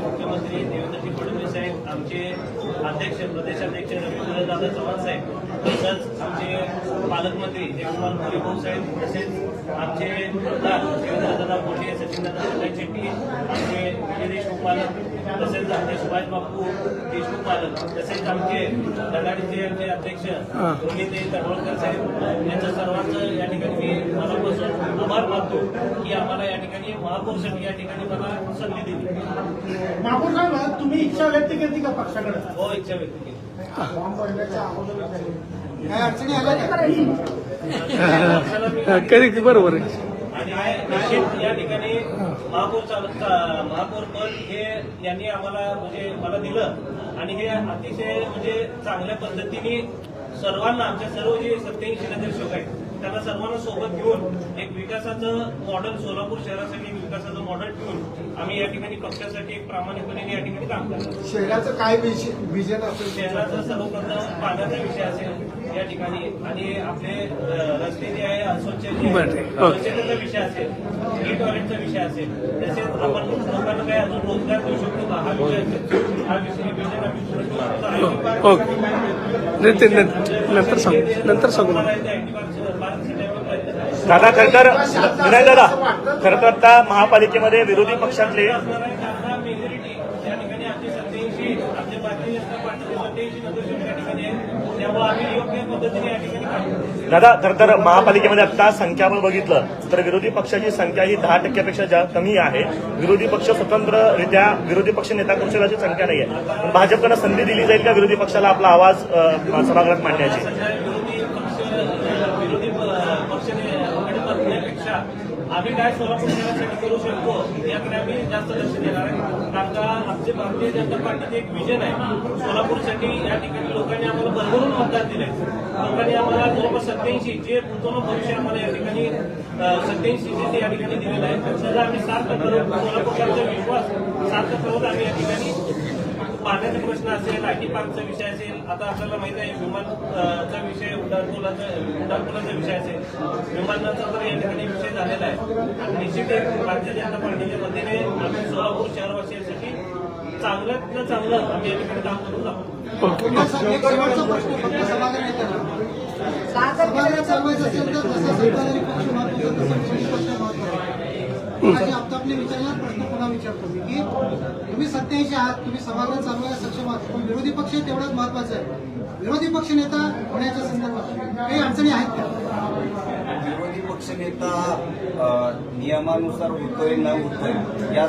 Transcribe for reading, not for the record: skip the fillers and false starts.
मुख्यमंत्री देवेंद्रजी फडणवीस साहेब, आमचे अध्यक्ष प्रदेशाध्यक्ष रवींद्रदादा चव्हाण साहेब, तसंच आमचे पालकमंत्री जयकुमार मोरे साहेब, तसेच आमचे प्रधान देवेंद्रदादा मोठे, सचिनदादा शेट्टी, आमचे विजय देशमुख पालक, तसेच आमचे सुभाष बापू देशमुख पालक, तसेच आमचे धडाडीचे आमचे अध्यक्ष रोहित तडवळकर साहेब, यांच्या सर्वांचं या ठिकाणी मी मनापासून आभार मानतो की आम्हाला या ठिकाणी महापौरसाठी या ठिकाणी मला संधी दिली. महापौर साहेब, तुम्ही इच्छा व्यक्त केली का पक्षाकडे? हो, इच्छा व्यक्त केली. काय अडचणी आल्या कधी बरोबर आहे. आणि निश्चित या ठिकाणी महापौर पद हे यांनी आम्हाला म्हणजे मला दिलं आणि हे अतिशय म्हणजे चांगल्या पद्धतीने सर्वांना, आमच्या सर्व जे 87 नगरसेवक आहेत त्यांना सर्वांना सोबत घेऊन एक विकासाचं मॉडेल, सोलापूर शहरासाठी एक विकासाचं मॉडेल ठेवून आम्ही या ठिकाणी पक्षासाठी एक प्रामाणिकपणे या ठिकाणी काम करतो. शहराचं काय विजन असेल? शहराचा सर्वप्रथम पाण्याचा विषय असेल या ठिकाणी, आणि आपले रस्ते जे आहे अस्वच्छ जे आहे, स्वच्छतेचा विषय असेल, ई टॉयलेटचा विषय असेल, तसेच आपण लोकांना काय अजून रोजगार देऊ शकतो का हा विषय असेल, हा विषय विजन आम्ही नंतर सांगू. दादा खरं तर विनायक दादा खरं तर आता महापालिकेमध्ये विरोधी पक्षातले मेजॉरिटी या ठिकाणी आमची 87 आमच्या भारतीय जनता पार्टीचे 87 नगरसेवक या ठिकाणी आहे, त्यामुळे आम्ही योग्य पद्धतीने या ठिकाणी काम. दादा खरं तर महापालिकेमध्ये आता संख्याबळ बघितलं तर विरोधी पक्षाची संख्या ही 10% कमी आहे. विरोधी पक्ष स्वतंत्ररित्या विरोधी पक्ष नेता करू शकण्याची संख्या नाही आहे. पण भाजपकडे संधी दिली जाईल का विरोधी पक्षाला आपला आवाज सभागृहात मांडण्याची? विरोधी पक्षाने बघण्यापेक्षा आम्ही काय सोलापूर शहरासाठी करू शकतो याकडे आम्ही जास्त लक्ष देणार आहे. कारण का आमचे भारतीय जनता पार्टीचे एक विजन आहे सोलापूरसाठी. या ठिकाणी लोकांनी आम्हाला भरभरून मतदान दिलंय. लोकांनी आम्हाला जवळपास 87 जे पूर्ण भविष्य आम्हाला या ठिकाणी 87 जे या ठिकाणी दिलेलं आहे त्याचा आम्ही सार्थ करून सोलापूरचा विश्वास सार्थ करून आम्ही या ठिकाणी पाण्याचा प्रश्न असेल, आयटी पार्कचा विषय असेल, आता आपल्याला माहित आहे विमानचा विषय, उड्डाणपुलाचा विषय असेल, विमानाचा तर या ठिकाणी विषय झालेला आहे. आणि निश्चित एक भारतीय जनता पार्टीच्या वतीने आम्ही सोलापूर शहरवासियांसाठी चांगल्यात चांगलं आम्ही या ठिकाणी काम करून दाखवतो. आपल्या विचाराला प्रश्न पुन्हा विचारतो मी की तुम्ही 87 आहात, तुम्ही सभागृह चालवायला सक्षम आहात, पण विरोधी पक्ष तेवढाच महत्वाचा आहे. विरोधी पक्ष नेता होण्याच्या संदर्भात काही अडचणी आहेत का? विरोधी पक्षनेता नियमानुसार होतोय न होतोय या